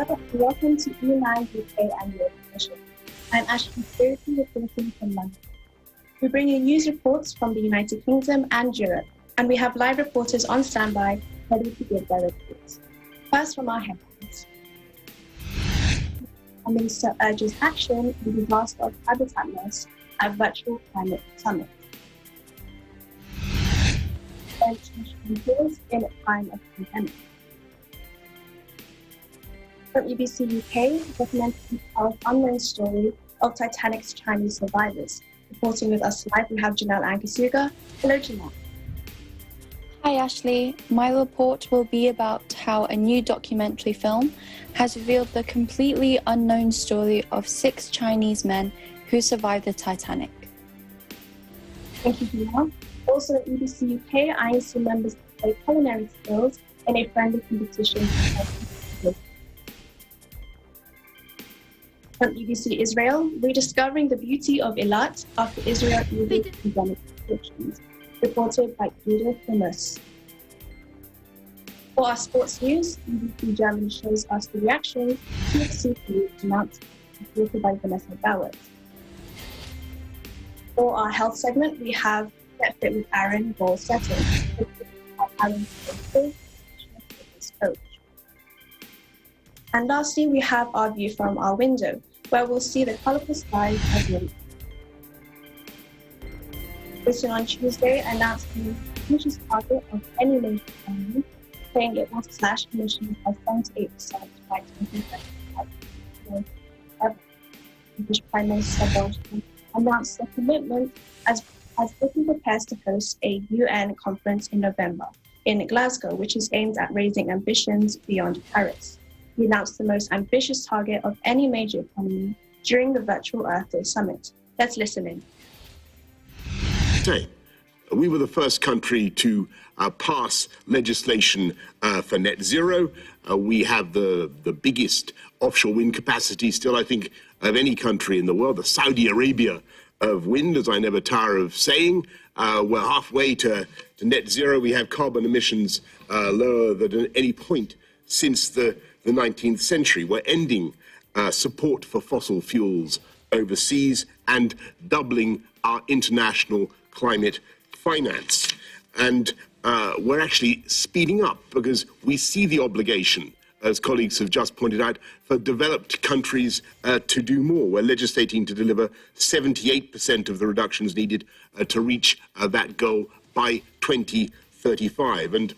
Hello, welcome to E9 UK Annual Edition. I'm Ashley Spirity reporting from London. We bring you news reports from the United Kingdom and Europe, and we have live reporters on standby ready to give their reports. First from our headlines. Prime Minister urges action in the disaster of habitat loss at virtual climate summit. French bills in time of pandemic. From EBC UK, documentary tells unknown story of Titanic's Chinese survivors. Reporting with us live, we have Janelle Ankasuga. Hello, Janelle. Hi, Ashley. My report will be about how a new documentary film has revealed the completely unknown story of 6 Chinese men who survived the Titanic. Thank you, Janelle. Also at EBC UK, INC members play culinary skills in a friendly competition. From EBC Israel, rediscovering the beauty of Eilat after Israel eased pandemic restrictions. Reported by Judith Thomas. For our sports news, EBC Germany shows us the reaction to the seafood announcement, reported by Vanessa Bowers. For our health segment, we have Get Fit with Aron goal setting. Aron's coach. And lastly, we have our view from our window, where we'll see the colourful skies of winter. Britain on Tuesday announced the ambitious target of any major economy, saying it will slash emissions by 78% by 2035. British Prime Minister Boris Johnson announced the commitment as Britain prepares to host a UN conference in November in Glasgow, which is aimed at raising ambitions beyond Paris. He announced the most ambitious target of any major economy during the virtual Earth Day summit. Let's listen in. We were the first country to pass legislation for net zero. We have the biggest offshore wind capacity still, I think, of any country in the world, the Saudi Arabia of wind, as I never tire of saying. We're halfway to net zero. We have carbon emissions lower than at any point since the 19th century. We're ending support for fossil fuels overseas and doubling our international climate finance. And we're actually speeding up because we see the obligation, as colleagues have just pointed out, for developed countries to do more. We're legislating to deliver 78% of the reductions needed to reach that goal by 2035. And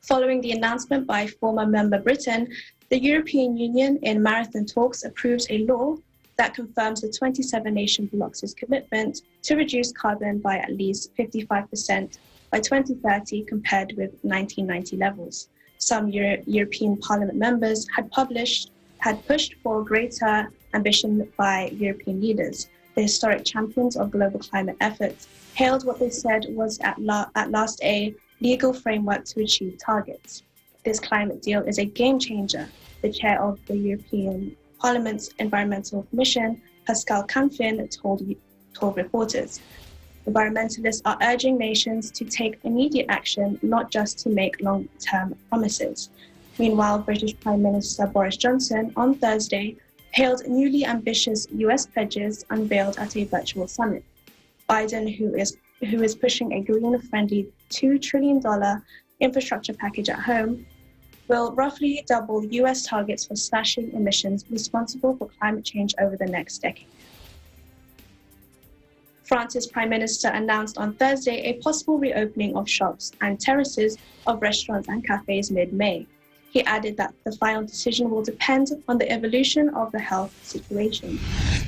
following the announcement by former member Britain, the European Union in marathon talks approves a law that confirms the 27-nation bloc's commitment to reduce carbon by at least 55% by 2030 compared with 1990 levels. Some European Parliament members had pushed for greater ambition by European leaders. The historic champions of global climate efforts hailed what they said was at last a legal framework to achieve targets. This climate deal is a game changer, the chair of the European Parliament's Environmental Commission, Pascal Canfin, told reporters. Environmentalists are urging nations to take immediate action, not just to make long-term promises. Meanwhile, British Prime Minister Boris Johnson on Thursday hailed newly ambitious US pledges unveiled at a virtual summit. Biden, who is pushing a green-friendly $2 trillion infrastructure package at home, will roughly double US targets for slashing emissions responsible for climate change over the next decade. France's Prime Minister announced on Thursday a possible reopening of shops and terraces of restaurants and cafes mid-May. He added that the final decision will depend on the evolution of the health situation.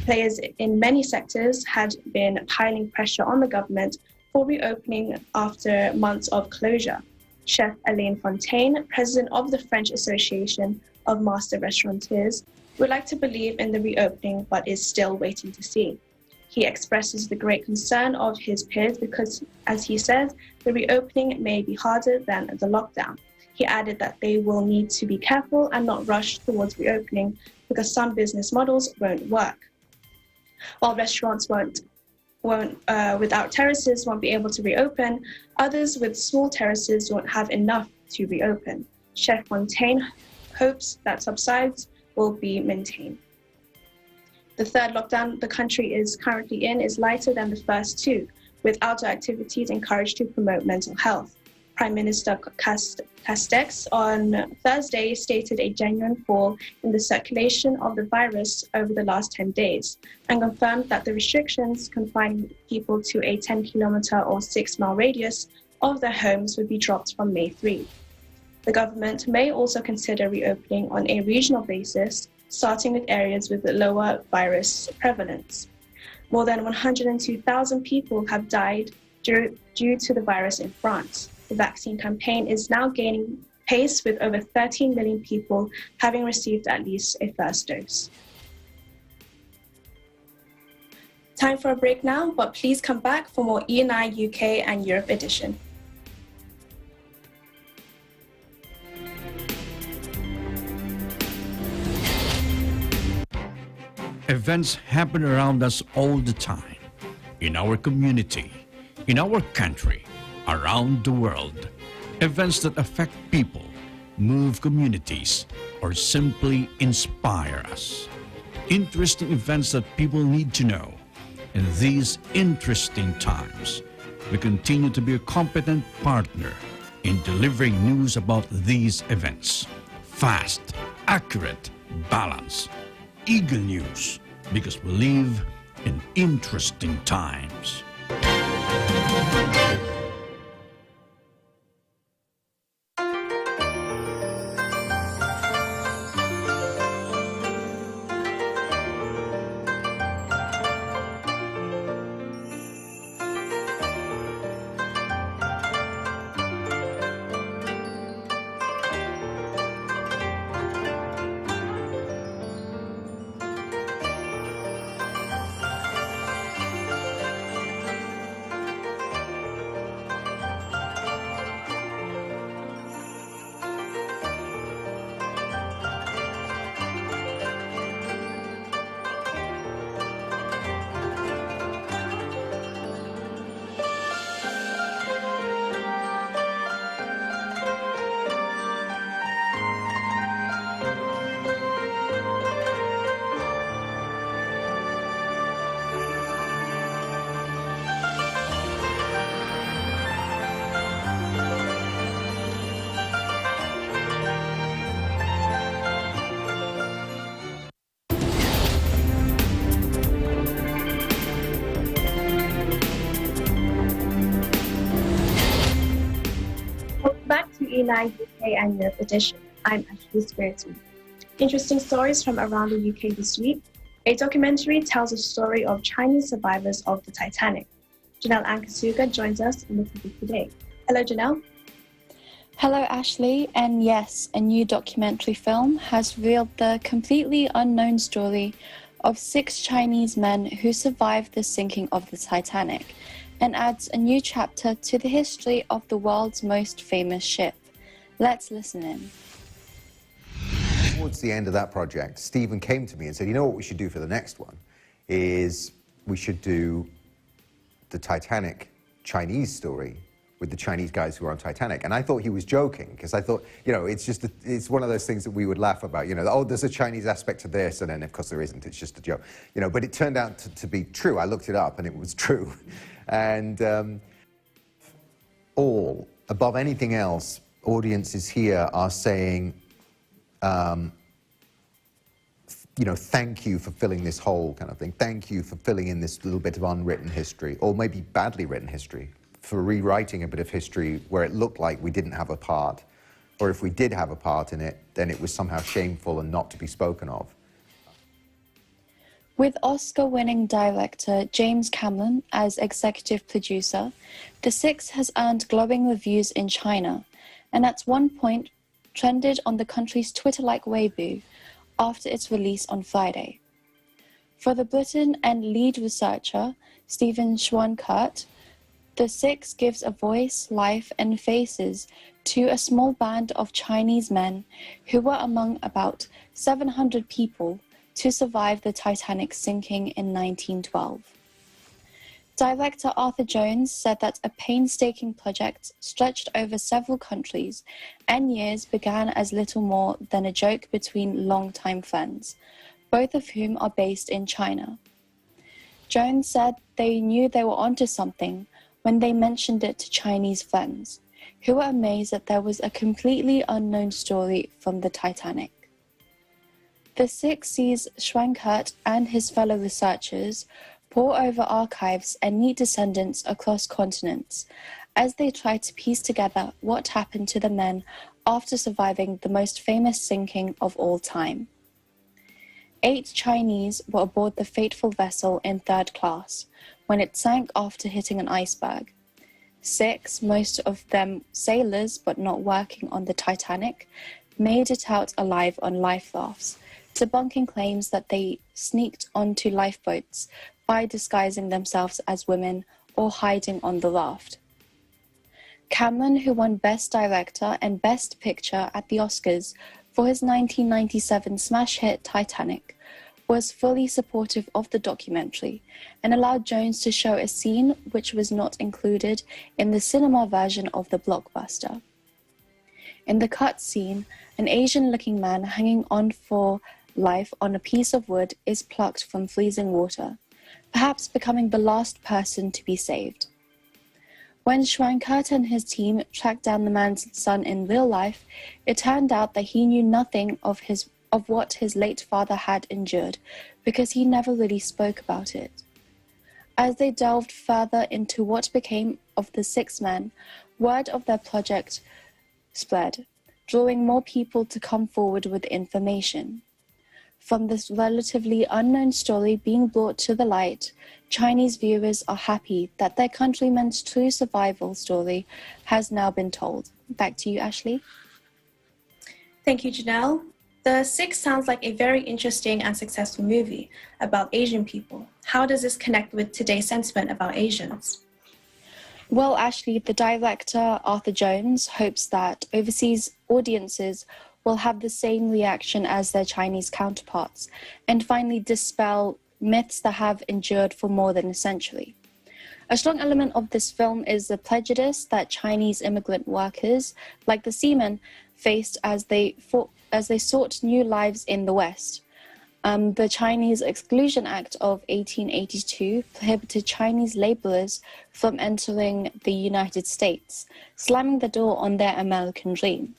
Players in many sectors had been piling pressure on the government for reopening after months of closure. Chef Alain Fontaine, president of the French Association of Master Restaurateurs, would like to believe in the reopening but is still waiting to see. He expresses the great concern of his peers because, as he says, the reopening may be harder than the lockdown. He added that they will need to be careful and not rush towards reopening because some business models won't work. While restaurants without terraces won't be able to reopen, others with small terraces won't have enough to reopen. Chef Fontaine hopes that subsides will be maintained. The third lockdown the country is currently in is lighter than the first two, with outdoor activities encouraged to promote mental health. Prime Minister Castex on Thursday stated a genuine fall in the circulation of the virus over the last 10 days and confirmed that the restrictions confining people to a 10-kilometer or 6-mile radius of their homes would be dropped from May 3. The government may also consider reopening on a regional basis, starting with areas with lower virus prevalence. More than 102,000 people have died due to the virus in France. The vaccine campaign is now gaining pace, with over 13 million people having received at least a first dose. Time for a break now, but please come back for more E&I UK and Europe edition. Events happen around us all the time, in our community, in our country, around the world. Events that affect people, move communities, or simply inspire us. Interesting events that people need to know. In these interesting times, we continue to be a competent partner in delivering news about these events. Fast, accurate, balanced, eagle news, because we live in interesting times. E&I UK and Europe edition. I'm Ashley Spiritu. Interesting stories from around the UK this week. A documentary tells a story of Chinese survivors of the Titanic. Janelle Ankasuga joins us in the topic today. Hello, Janelle. Hello, Ashley. And yes, a new documentary film has revealed the completely unknown story of 6 Chinese men who survived the sinking of the Titanic and adds a new chapter to the history of the world's most famous ship. Let's listen in. Towards the end of that project, Stephen came to me and said, you know what we should do for the next one is we should do the Titanic Chinese story with the Chinese guys who were on Titanic. And I thought he was joking, because I thought, you know, it's one of those things that we would laugh about, you know, oh, there's a Chinese aspect to this, and then of course there isn't, it's just a joke. You know, but it turned out to be true. I looked it up and it was true. And above anything else, audiences here are saying, you know, thank you for filling this hole, kind of thing. Thank you for filling in this little bit of unwritten history, or maybe badly written history, for rewriting a bit of history where it looked like we didn't have a part, or if we did have a part in it, then it was somehow shameful and not to be spoken of. With Oscar-winning director James Cameron as executive producer, The Six has earned glowing reviews in China, and at one point trended on the country's Twitter-like Weibo after its release on Friday. For the Britain and lead researcher Stephen Schwankert, The Six gives a voice, life, and faces to a small band of Chinese men who were among about 700 people to survive the Titanic sinking in 1912. Director Arthur Jones said that a painstaking project stretched over several countries and years began as little more than a joke between longtime friends, both of whom are based in China. Jones said they knew they were onto something when they mentioned it to Chinese friends, who were amazed that there was a completely unknown story from the Titanic. The Six Seas Schwankert and his fellow researchers pore over archives and meet descendants across continents as they try to piece together what happened to the men after surviving the most famous sinking of all time. 8 Chinese were aboard the fateful vessel in 3rd class when it sank after hitting an iceberg. 6, most of them sailors but not working on the Titanic, made it out alive on life rafts, debunking claims that they sneaked onto lifeboats by disguising themselves as women or hiding on the raft. Cameron, who won Best Director and Best Picture at the Oscars for his 1997 smash hit Titanic, was fully supportive of the documentary and allowed Jones to show a scene which was not included in the cinema version of the blockbuster. In the cut scene, an Asian-looking man hanging on for life on a piece of wood is plucked from freezing water, perhaps becoming the last person to be saved. When Schwankert and his team tracked down the man's son in real life, it turned out that he knew nothing of what his late father had endured, because he never really spoke about it. As they delved further into what became of the 6 men, word of their project spread, drawing more people to come forward with information. From this relatively unknown story being brought to the light, Chinese viewers are happy that their countrymen's true survival story has now been told. Back to you, Ashley. Thank you, Janelle. The Six sounds like a very interesting and successful movie about Asian people. How does this connect with today's sentiment about Asians? Well, Ashley, the director, Arthur Jones, hopes that overseas audiences will have the same reaction as their Chinese counterparts and finally dispel myths that have endured for more than a century. A strong element of this film is the prejudice that Chinese immigrant workers, like the seamen, faced as they sought new lives in the West. The Chinese Exclusion Act of 1882 prohibited Chinese laborers from entering the United States, slamming the door on their American dream.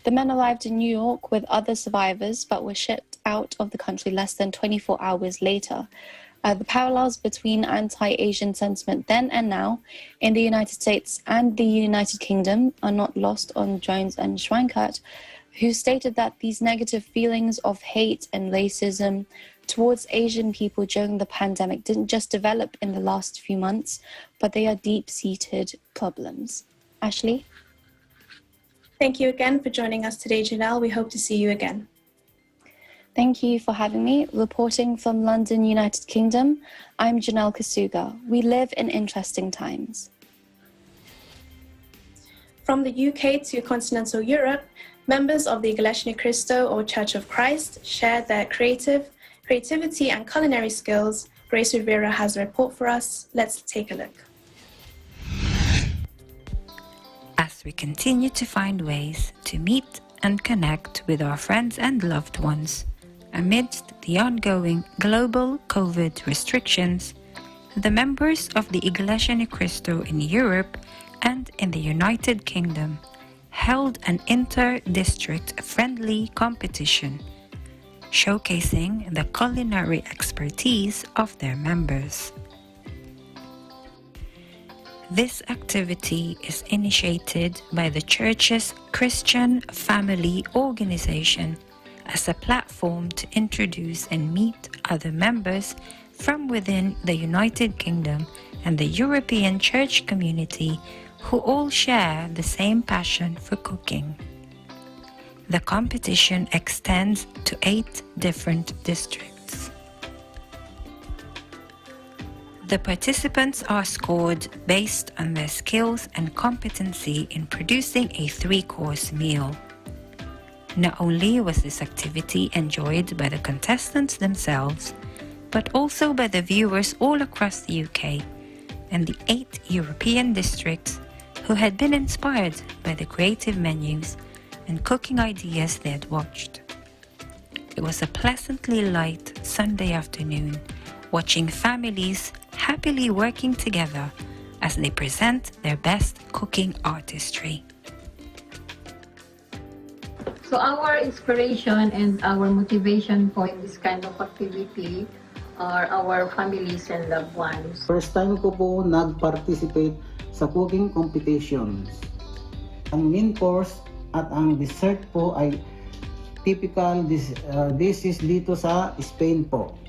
The men arrived in New York with other survivors, but were shipped out of the country less than 24 hours later. The parallels between anti-Asian sentiment then and now in the United States and the United Kingdom are not lost on Jones and Schwankert, who stated that these negative feelings of hate and racism towards Asian people during the pandemic didn't just develop in the last few months, but they are deep-seated problems. Ashley? Thank you again for joining us today, Janelle. We hope to see you again. Thank you for having me. Reporting from London, United Kingdom, I'm Janelle Kasuga. We live in interesting times. From the UK to continental Europe, members of the Iglesia Ni Cristo or Church of Christ share their creativity and culinary skills. Grace Rivera has a report for us. Let's take a look. As we continue to find ways to meet and connect with our friends and loved ones amidst the ongoing global COVID restrictions, the members of the Iglesia Ni Cristo in Europe and in the United Kingdom held an inter-district friendly competition showcasing the culinary expertise of their members. This activity is initiated by the Church's Christian Family Organization as a platform to introduce and meet other members from within the United Kingdom and the European church community who all share the same passion for cooking. The competition extends to 8 different districts. The participants are scored based on their skills and competency in producing a 3-course meal. Not only was this activity enjoyed by the contestants themselves, but also by the viewers all across the UK, and the 8 European districts who had been inspired by the creative menus and cooking ideas they had watched. It was a pleasantly light Sunday afternoon, watching families happily working together as they present their best cooking artistry. So our inspiration and our motivation for this kind of activity are our families and loved ones. First time ko po nag-participate sa cooking competitions. Ang main course at ang dessert po ay typical dishes dito sa Spain po.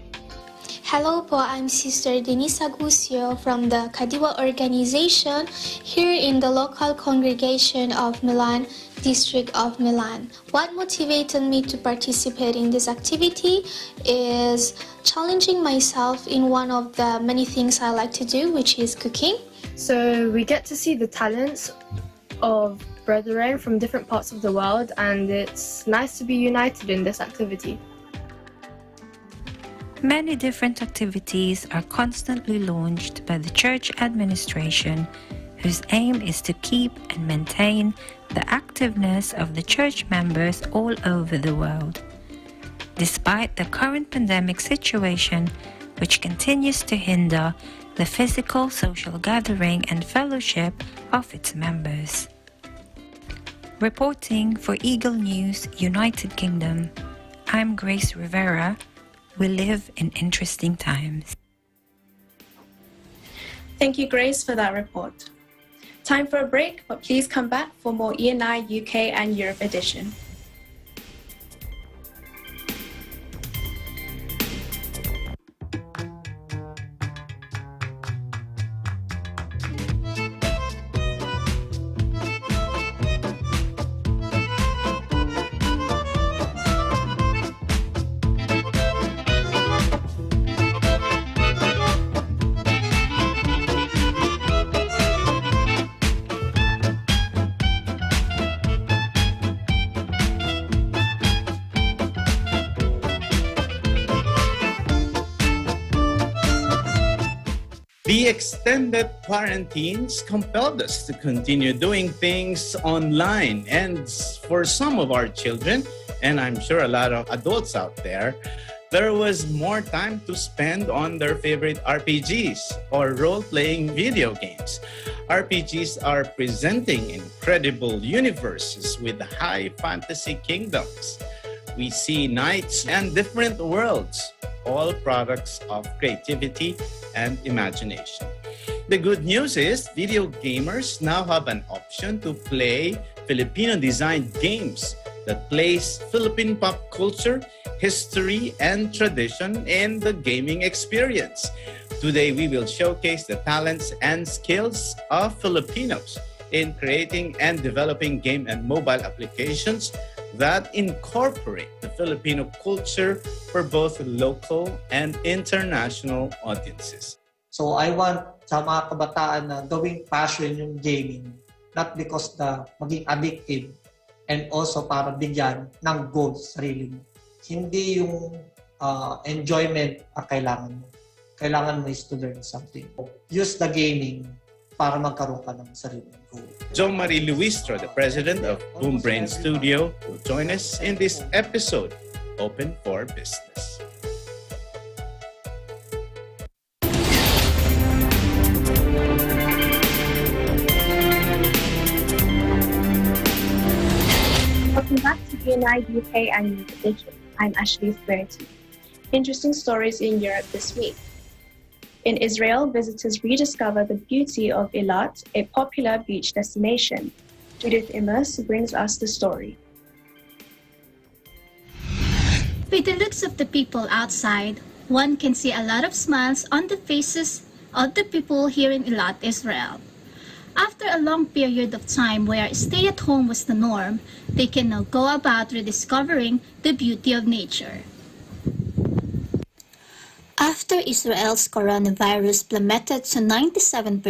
Hello po, I'm Sister Denise Agusio from the Kadiwa organization here in the local congregation of Milan, District of Milan. What motivated me to participate in this activity is challenging myself in one of the many things I like to do, which is cooking. So we get to see the talents of brethren from different parts of the world, and it's nice to be united in this activity. Many different activities are constantly launched by the church administration, whose aim is to keep and maintain the activeness of the church members all over the world. Despite the current pandemic situation, which continues to hinder the physical social gathering and fellowship of its members. Reporting for Eagle News, United Kingdom, I'm Grace Rivera. We live in interesting times. Thank you, Grace, for that report. Time for a break, but please come back for more E&I UK and Europe edition. The extended quarantines compelled us to continue doing things online, and for some of our children, and I'm sure a lot of adults out there was more time to spend on their favorite RPGs or role-playing video games. RPGs are presenting incredible universes with high fantasy kingdoms. We see knights and different worlds, all products of creativity and imagination. The good news is video gamers now have an option to play Filipino-designed games that place Philippine pop culture, history, and tradition in the gaming experience. Today, we will showcase the talents and skills of Filipinos in creating and developing game and mobile applications that incorporate the Filipino culture for both local and international audiences. So I want sa mga kabataan na gawing passion yung gaming, not because maging addictive, and also para bigyan ng goals sarili mo. Hindi yung enjoyment ang kailangan mo. Kailangan mo is to learn something. Use the gaming para magkaroon ka ng sariling goal. Jo Marie Luistro, the president of Boom Brain Studio, will join us in this episode, Open for Business. Welcome back to United UK and Europe edition. I'm Ashley Squarety. Interesting stories in Europe this week. In Israel, visitors rediscover the beauty of Eilat, a popular beach destination. Judith Immers brings us the story. With the looks of the people outside, one can see a lot of smiles on the faces of the people here in Eilat, Israel. After a long period of time where stay-at-home was the norm, they can now go about rediscovering the beauty of nature. After Israel's coronavirus plummeted to 97%,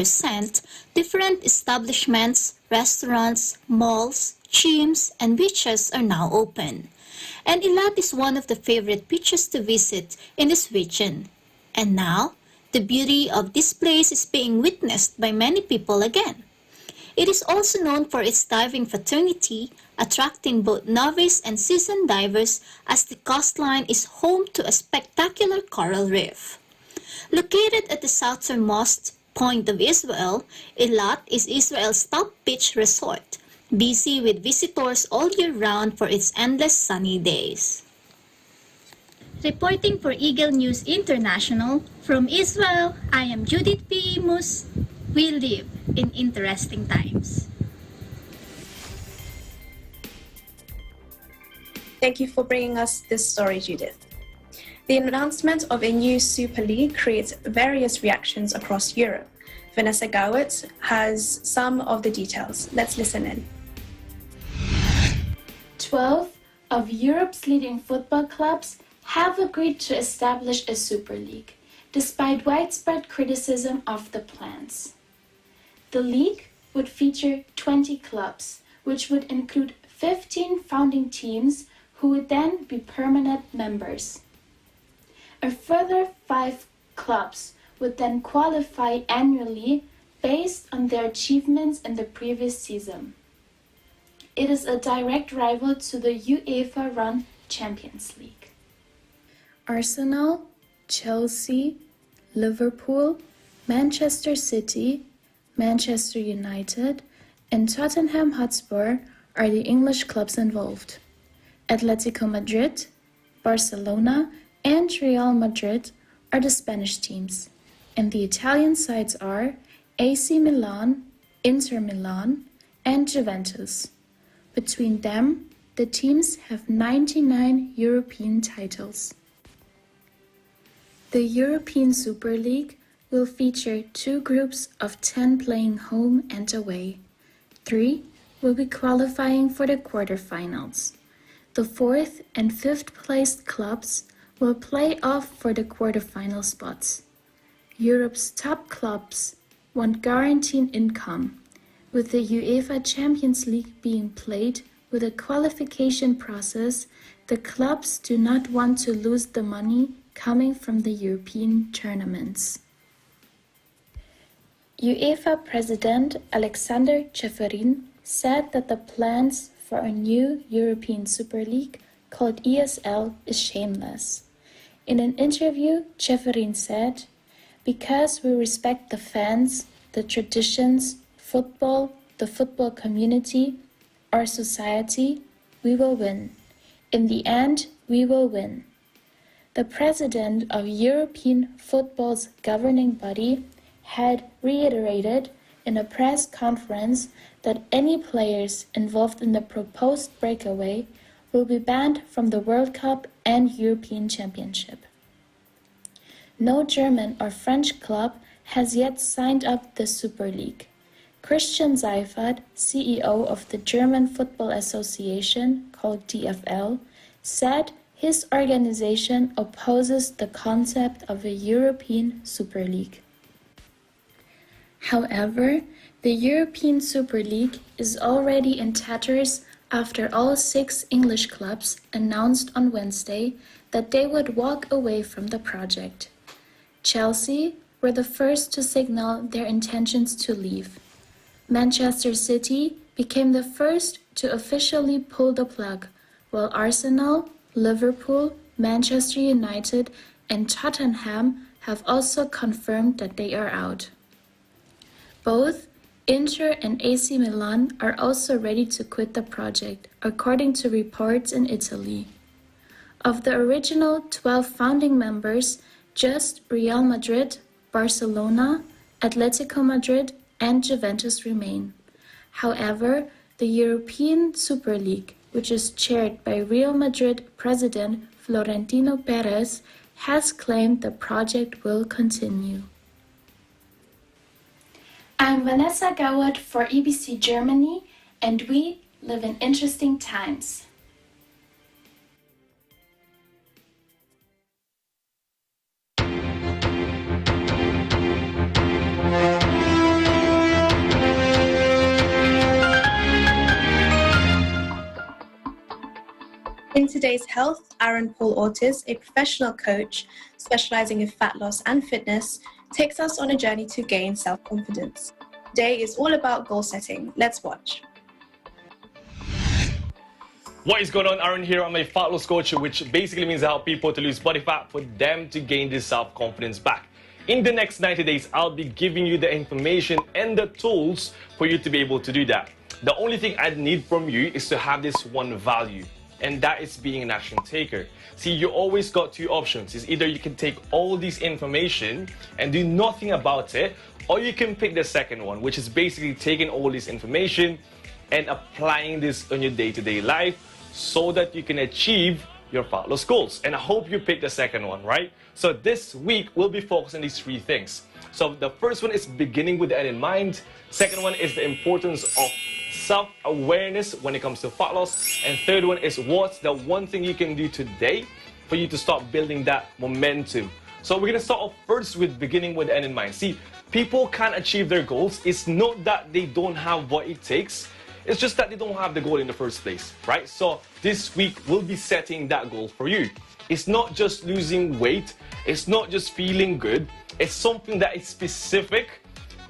different establishments, restaurants, malls, gyms, and beaches are now open. And Eilat is one of the favorite beaches to visit in this region. And now, The beauty of this place is being witnessed by many people again. It is also known for its diving fraternity, attracting both novice and seasoned divers as the coastline is home to a spectacular coral reef. Located at the southernmost point of Israel, Eilat is Israel's top beach resort, busy with visitors all year round for its endless sunny days. Reporting for Eagle News International, from Israel, I am Judith P. Mus. We live in interesting times. Thank you for bringing us this story, Judith. The announcement of a new Super League creates various reactions across Europe. Vanessa Gowett has some of the details. Let's listen in. 12 of Europe's leading football clubs have agreed to establish a Super League, despite widespread criticism of the plans. The league would feature 20 clubs, which would include 15 founding teams who would then be permanent members. A further 5 clubs would then qualify annually based on their achievements in the previous season. It is a direct rival to the UEFA-run Champions League. Arsenal, Chelsea, Liverpool, Manchester City, Manchester United, and Tottenham Hotspur are the English clubs involved. Atletico Madrid, Barcelona, and Real Madrid are the Spanish teams, and the Italian sides are AC Milan, Inter Milan, and Juventus. Between them, the teams have 99 European titles. The European Super League will feature 2 groups of 10 playing home and away. 3 will be qualifying for the quarterfinals. The 4th and 5th placed clubs will play off for the quarterfinal spots. Europe's top clubs want guaranteed income, with the UEFA Champions League being played with a qualification process. The clubs do not want to lose the money coming from the European tournaments. UEFA President Alexander Ceferin said that the plans for a new European Super League called ESL is shameless. In an interview, Ceferin said, "Because we respect the fans, the traditions, football, the football community, our society, we will win. In the end, we will win." The president of European football's governing body had reiterated in a press conference that any players involved in the proposed breakaway will be banned from the World Cup and European Championship. No German or French club has yet signed up the Super League. Christian Seifert, CEO of the German Football Association, called DFL, said his organization opposes the concept of a European Super League. However, the European Super League is already in tatters after all 6 English clubs announced on Wednesday that they would walk away from the project. Chelsea were the first to signal their intentions to leave. Manchester City became the first to officially pull the plug, while Arsenal, Liverpool, Manchester United, and Tottenham have also confirmed that they are out. Both Inter and AC Milan are also ready to quit the project, according to reports in Italy. Of the original 12 founding members, just Real Madrid, Barcelona, Atletico Madrid, and Juventus remain. However, the European Super League, which is chaired by Real Madrid president Florentino Perez, has claimed the project will continue. I'm Vanessa Gowett for EBC Germany, and we live in interesting times. In today's health, Aron Paul Ortiz, a professional coach specializing in fat loss and fitness, takes us on a journey to gain self-confidence. Today is all about goal setting. Let's watch. What is going on? Aron here. I'm a fat loss coach, which basically means I help people to lose body fat for them to gain this self-confidence back. In the next 90 days, I'll be giving you the information and the tools for you to be able to do that. The only thing I need from you is to have this one value, and that is being an action taker. See, you always got two options. It's either you can take all this information and do nothing about it, or you can pick the second one, which is basically taking all this information and applying this on your day-to-day life so that you can achieve your fat loss goals. And I hope you pick the second one, right? So this week, we'll be focused on these three things. So the first one is beginning with the end in mind. Second one is the importance of self-awareness when it comes to fat loss. And third one is what's the one thing you can do today for you to start building that momentum. So we're gonna start off first with beginning with the end in mind. See, people can't achieve their goals. It's not that they don't have what it takes. It's just that they don't have the goal in the first place, right? So this week, we'll be setting that goal for you. It's not just losing weight. It's not just feeling good. It's something that is specific,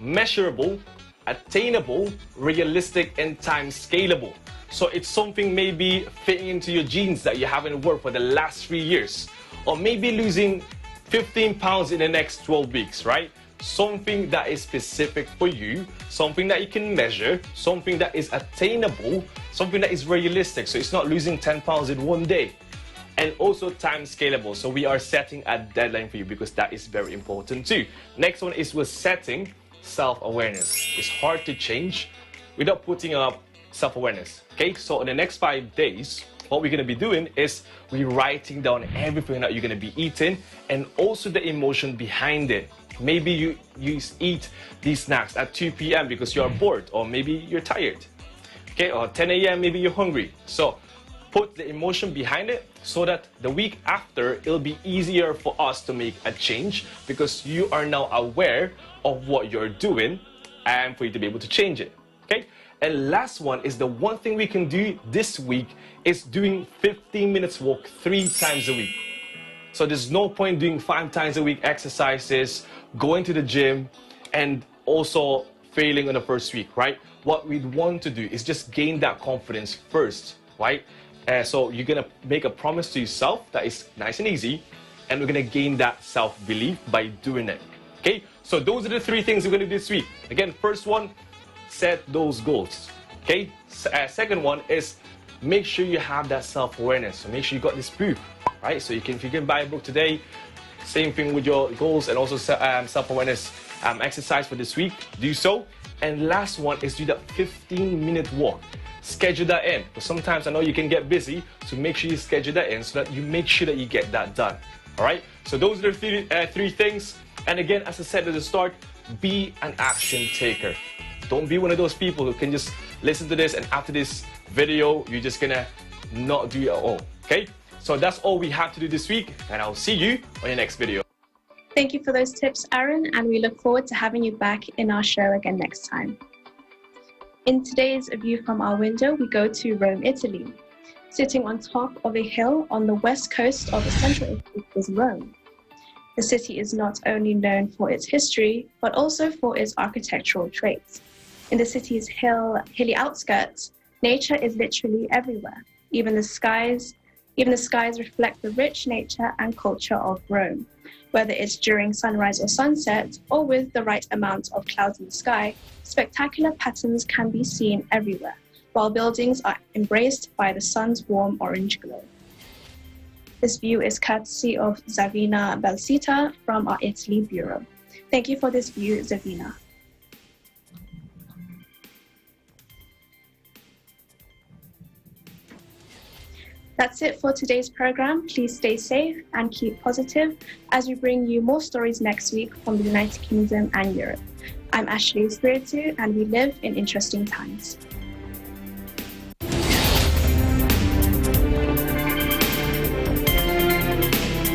measurable, attainable, realistic, and time scalable. So it's something maybe fitting into your jeans that you haven't worn for the last 3 years. Or maybe losing 15 pounds in the next 12 weeks, right? Something that is specific for you, something that you can measure, something that is attainable, something that is realistic. So it's not losing 10 pounds in one day. And also time scalable. So we are setting a deadline for you because that is very important too. Next one is we're setting self-awareness. It's hard to change without putting up self-awareness. Okay, so in the next 5 days, what we're gonna be doing is we're writing down everything that you're gonna be eating and also the emotion behind it. Maybe you eat these snacks at 2 p.m. because you're bored, or maybe you're tired. Okay, or 10 a.m. maybe you're hungry. So put the emotion behind it so that the week after it'll be easier for us to make a change because you are now aware of what you're doing and for you to be able to change it. Okay? And last one is the one thing we can do this week is doing 15 minutes walk 3 times a week. So there's no point doing 5 times a week exercises, going to the gym, and also failing on the first week, right? What we'd want to do is just gain that confidence first, right? So you're gonna make a promise to yourself that is nice and easy, and we're gonna gain that self-belief by doing it, okay? So those are the 3 things we're gonna do this week. Again, first one, set those goals, okay? Second one is make sure you have that self-awareness. So make sure you got this proof, right? So if you can buy a book today, same thing with your goals and also self-awareness exercise for this week, do so. And last one is do that 15-minute walk. Schedule that in, because sometimes I know you can get busy, so make sure you schedule that in so that you make sure that you get that done, all right? So those are the 3 things. And again, as I said at the start, be an action taker. Don't be one of those people who can just listen to this and after this video, you're just gonna not do it at all, okay? So that's all we have to do this week, and I'll see you on your next video. Thank you for those tips, Aron, and we look forward to having you back in our show again next time. In today's view from our window, we go to Rome, Italy. Sitting on top of a hill on the west coast of central Italy is Rome. The city is not only known for its history, but also for its architectural traits. In the city's hilly outskirts, nature is literally everywhere. Even the skies reflect the rich nature and culture of Rome. Whether it's during sunrise or sunset, or with the right amount of clouds in the sky, spectacular patterns can be seen everywhere, while buildings are embraced by the sun's warm orange glow. This view is courtesy of Zavina Belsita from our Italy Bureau. Thank you for this view, Zavina. That's it for today's program. Please stay safe and keep positive as we bring you more stories next week from the United Kingdom and Europe. I'm Ashley Espiritu, and we live in interesting times.